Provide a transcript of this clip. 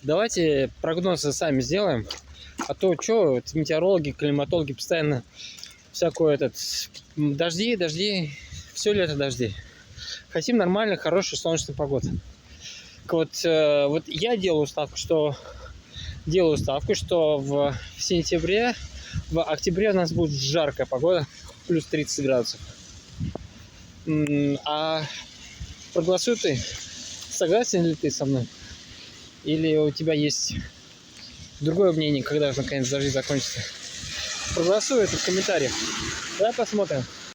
Давайте прогнозы сами сделаем. А то что, метеорологи, климатологи постоянно всякое дожди, все лето дожди. Хотим нормальной, хорошей солнечной погоды. Вот я делаю ставку, что в сентябре, в октябре у нас будет жаркая погода, плюс 30 градусов. А проголосуй ты, согласен ли ты со мной? Или у тебя есть другое мнение, когда же наконец дожди закончатся? Проголосуй это в комментариях. Давай посмотрим.